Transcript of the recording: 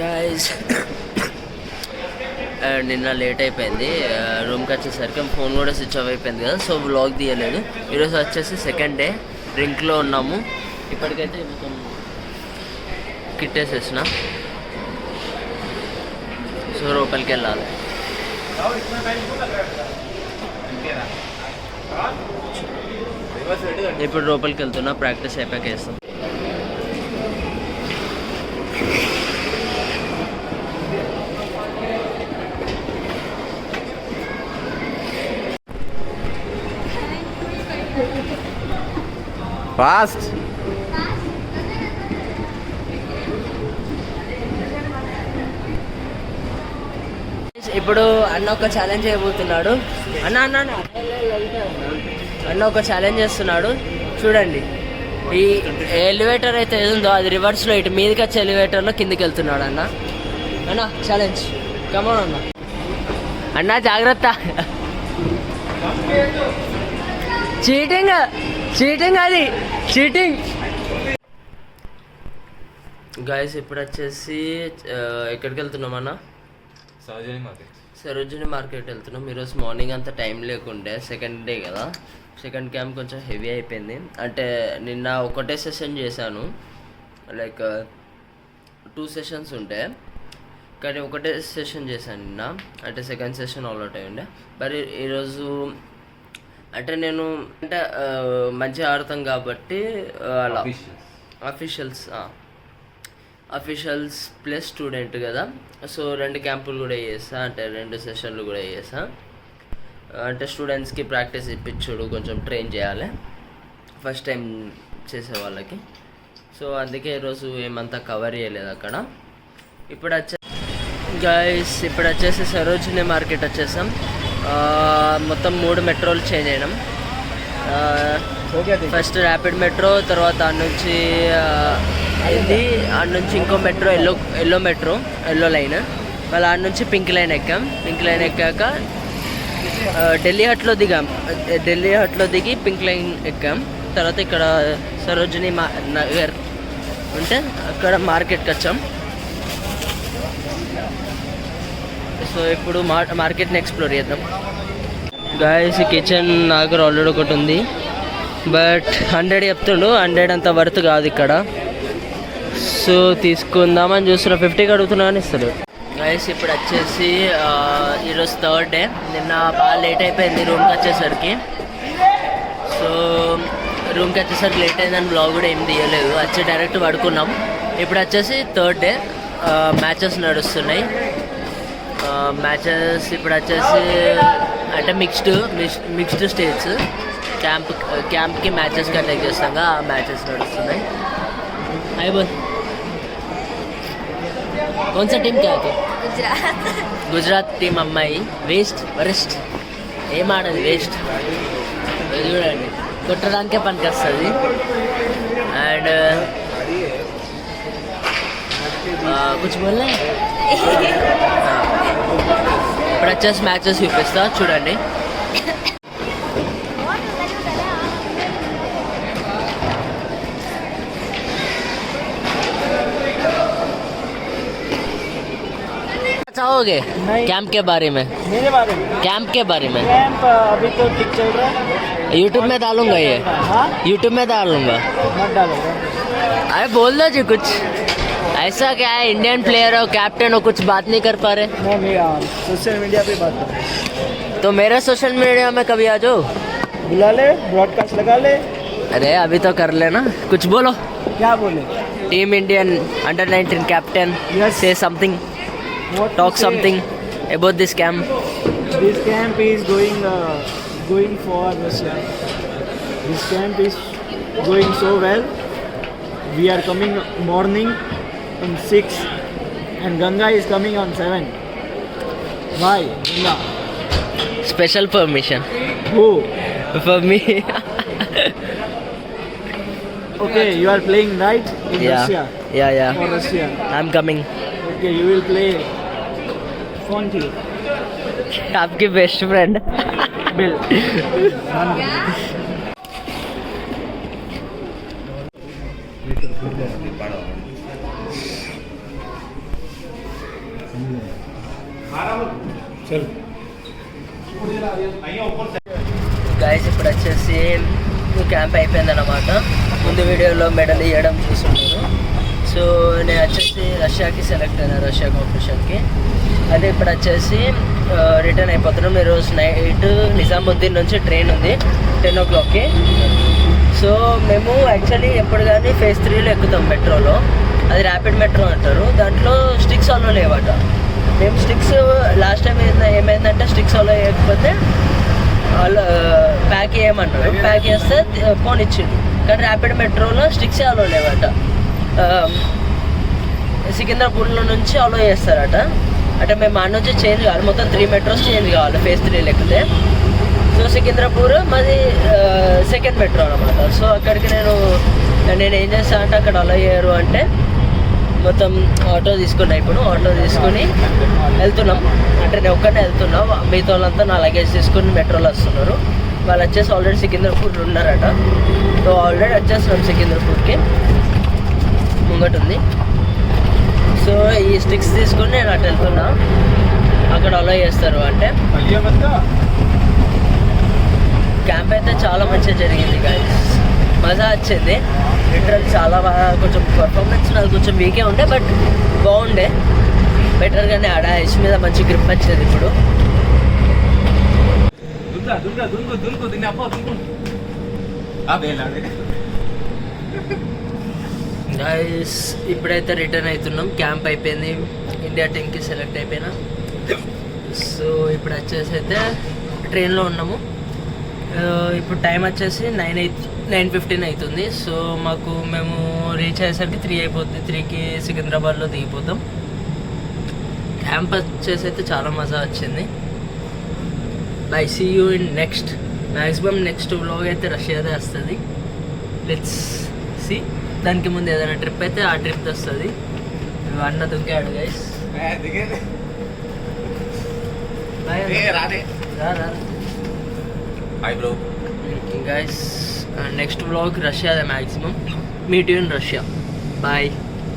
Guys నిన్న late అయిపోయింది రూమ్కి వచ్చేసరికి ఫోన్ కూడా స్విచ్ ఆఫ్ అయిపోయింది కదా, సో వ్లాగ్ తీయలేదు. ఈరోజు వచ్చేసి సెకండ్ డే డ్రింక్లో ఉన్నాము. ఇప్పటికైతే మొత్తం కిట్టేసేసిన, సో లోపలికి వెళ్ళాలి. ఇప్పుడు లోపలికి వెళ్తున్నా, ప్రాక్టీస్ అయిపోయాక వేస్తాం. ఫాస్ట్ ఇప్పుడు అన్న ఒక ఛాలెంజ్ చేయబోతున్నాడు. అన్న ఒక ఛాలెంజ్ చేస్తున్నాడు చూడండి. ఈ ఎలివేటర్ అయితే ఏదుందో అది రివర్స్లో ఇటు మీదకి వచ్చే ఎలివేటర్లో కిందికి వెళ్తున్నాడు అన్న ఛాలెంజ్. కమాన్ అన్న జాగ్రత్త. చీటింగ్ అది చీటింగ్. గాయస్ ఇప్పుడు వచ్చేసి ఎక్కడికి వెళ్తున్నామన్నా? సరోజిని మార్కెట్ వెళ్తున్నాం. ఈరోజు మార్నింగ్ అంతా టైం లేకుండే, సెకండ్ డే కదా, సెకండ్ క్యాంప్ కొంచెం హెవీ అయిపోయింది. అంటే నిన్న ఒకటే సెషన్ చేశాను, లైక్ 2 సెషన్స్ ఉంటే, కానీ ఒకటే సెషన్ చేశాను నిన్న. అంటే సెకండ్ సెషన్ ఆల్అౌట్ అయి ఉండే. మరి ఈరోజు అంటే నేను అంటే మంచిగా ఆడతాం కాబట్టి అలా అఫీషియల్స్ ప్లస్ స్టూడెంట్ కదా, సో 2 క్యాంపులు కూడా చేస్తా, అంటే 2 సెషన్లు కూడా చేస్తా. అంటే స్టూడెంట్స్కి ప్రాక్టీస్ ఇప్పించుడు, కొంచెం ట్రైన్ చేయాలి ఫస్ట్ టైం చేసే వాళ్ళకి. సో అందుకే ఈరోజు ఏమంతా కవర్ చేయలేదు అక్కడ. ఇప్పుడు వచ్చేసి సరోజిని మార్కెట్ వచ్చేసాం. మొత్తం 3 మెట్రోలు చేంజ్ అయినాం. ఫస్ట్ ర్యాపిడ్ మెట్రో, తర్వాత ఆడ నుంచి ఇంకో మెట్రో ఎల్లో లైన్, మళ్ళీ ఆడ నుంచి పింక్ లైన్ ఎక్కాక ఢిల్లీ హట్లో దిగి పింక్ లైన్ ఎక్కాం. తర్వాత ఇక్కడ సరోజిని నగర్ ఉంటే అక్కడ మార్కెట్కి వచ్చాం. సో ఇప్పుడు మార్కెట్ని ఎక్స్ప్లోర్ చేద్దాం. గాయస్ కిచెన్ నాకు ఆల్రెడీ ఒకటి ఉంది, బట్ 100 చెప్తుండు. 100 అంత వర్త్ కాదు ఇక్కడ, సో తీసుకుందామని చూస్తున్నా. 50కి అడుగుతున్నా అని ఇస్తాడు. గాయస్ ఇప్పుడు వచ్చేసి ఈరోజు థర్డ్ డే. నిన్న బాగా లేట్ అయిపోయింది రూమ్కి వచ్చేసరికి. సో రూమ్కి వచ్చేసరికి లేట్ అయిందని బ్లాగ్ కూడా ఏం తీయలేదు, వచ్చి డైరెక్ట్ పడుకున్నాం. ఇప్పుడు వచ్చేసి థర్డ్ డే, మ్యాచెస్ నడుస్తున్నాయి. మ్యాచెస్ ఇప్పుడు వచ్చేసి అంటే మిక్స్డ్ స్టేట్స్. క్యాంప్కి మ్యాచెస్కి అటాక్ చేస్తాగా ఆ మ్యాచెస్ నడుస్తున్నాయి. हाय बोल, कौन सा टीम क्या है? గుజరాత్ టీమ్ అమ్మాయి. వరిష్ట్ ఏం ఆడదు, వేస్ట్. చూడండి కొట్టడానికే పనికొస్తుంది. అండ్ कुछ बोलना है? ఇప్పుడు వచ్చేసి మ్యాచెస్ చూపిస్తా చూడండి. चाहोगे कैंप के बारे में? मेरे बारे में? कैंप के बारे में कैंप अभी तो ठीक चल रहा है. यूट्यूब में डालूंगा ये. हाँ? यूट्यूब में डालूंगा. मत डालोगे. अरे बोल दो जी कुछ. ऐसा क्या है, इंडियन प्लेयर हो, कैप्टन हो, कुछ बात नहीं कर पा रहे? नहीं सोशल मीडिया पे बात कर. तो मेरे सोशल मीडिया में कभी आ जाओ, बुला ले, ब्रॉडकास्ट लगा ले. अरे अभी तो कर लेना, कुछ बोलो. क्या बोले? Team Indian under-19 captain. Yes. Say something. Talk something about this camp. This camp is going for Russia. This camp is going so well. We are coming morning on 6 and Ganga is coming on 7. Why? Ganga. Special permission. Who? For me. Okay, you are playing right in Yeah. Russia. Yeah. For Russia. I'm coming. Okay, you will play Fonty. आपकी best friend. Bill. Guys ఇప్పుడు వచ్చేసి camp అయిపోయిందన్నమాట. ముందు వీడియోలో medal ఇవ్వడం చూస్తున్నాను. So నేను వచ్చేసి రష్యాకి select అయినా, రష్యా కాంపిటీషన్కి. అదే ఇప్పుడు వచ్చేసి రిటర్న్ అయిపోతున్నాం. ఈరోజు నైట్ నిజాముద్దీన్ నుంచి ట్రైన్ ఉంది 10 o'clockకి. సో మేము యాక్చువల్లీ ఎప్పుడు కానీ ఫేజ్ 3లో ఎక్కుతాం మెట్రోలో. అది ర్యాపిడ్ మెట్రో అంటారు. దాంట్లో స్టిక్స్ అలో లేవట. మేము స్టిక్స్ లాస్ట్ టైం ఏమైందంటే స్టిక్స్ అలో వేయకపోతే వాళ్ళు ప్యాక్ చేయమంటారు. ప్యాక్ చేస్తే ఫోన్ ఇచ్చిండు. కానీ ర్యాపిడ్ మెట్రోలో స్టిక్సే అలో లేవట. సికింద్రాపూర్లో నుంచి అలో చేస్తారట. అంటే మేము ఆ నుంచి చేంజ్ కావాలి, మొత్తం 3 మెట్రోస్ చేంజ్ కావాలి ఫేజ్ 3 లెక్కితే. సో సికింద్రాపూర్ మాది సెకండ్ మెట్రో అనమాట. సో అక్కడికి నేను ఏం చేస్తాను అంటే అక్కడ అలో చేయరు అంటే మొత్తం ఆటో తీసుకున్నా. ఇప్పుడు ఆటో తీసుకుని వెళ్తున్నాం. అంటే నేను ఒక్కనే వెళ్తున్నా, మిగతా వాళ్ళంతా నా లగేజ్ తీసుకుని మెట్రోలో వస్తున్నారు. వాళ్ళు వచ్చేసి ఆల్రెడీ సికింద్రాపూర్ ఉన్నారట. సో ఆల్రెడీ వచ్చేస్తున్నాం సికింద్రాపూర్కి, ముంగటుంది. సో ఈ స్టిక్స్ తీసుకుని నేను అటు వెళ్తున్నా. అక్కడ అలో చేస్తారు అంటే. క్యాంప్ అయితే చాలా మంచిగా జరిగింది గైస్, మజా వచ్చింది. లిటరల్ చాలా బాగా, కొంచెం పర్ఫార్మెన్స్ నాకు కొంచెం వీకే ఉండే, బట్ బాగుండే బెటర్గానే. ఆడ ఐస్ మీద మంచి గ్రిప్ వచ్చేది. ఇప్పుడు గైస్ ఇప్పుడైతే రిటర్న్ అవుతున్నాం. క్యాంప్ అయిపోయింది, ఇండియా టీమ్కి సెలెక్ట్ అయిపోయినా. సో ఇప్పుడు వచ్చేసి అయితే ట్రైన్లో ఉన్నాము. ఇప్పుడు టైం వచ్చేసి 9:15 అవుతుంది. సో మేము రీచ్ అయ్యేసరికి 3 అయిపోతుంది. 3కి సికింద్రాబాద్లో దిగిపోతాం. క్యాంప్ వచ్చేసి అయితే చాలా మజా వచ్చింది. Bye see you in next. Maximum next vlog అయితే రష్యాదే వస్తుంది. Let's see. దానికి ముందు ఏదైనా ట్రిప్ అయితే ఆ ట్రిప్ వస్తుంది. అన్న దుంకాడు guys. Hi bro. Guys, next vlog Russia the maximum. Meet you in Russia. Bye.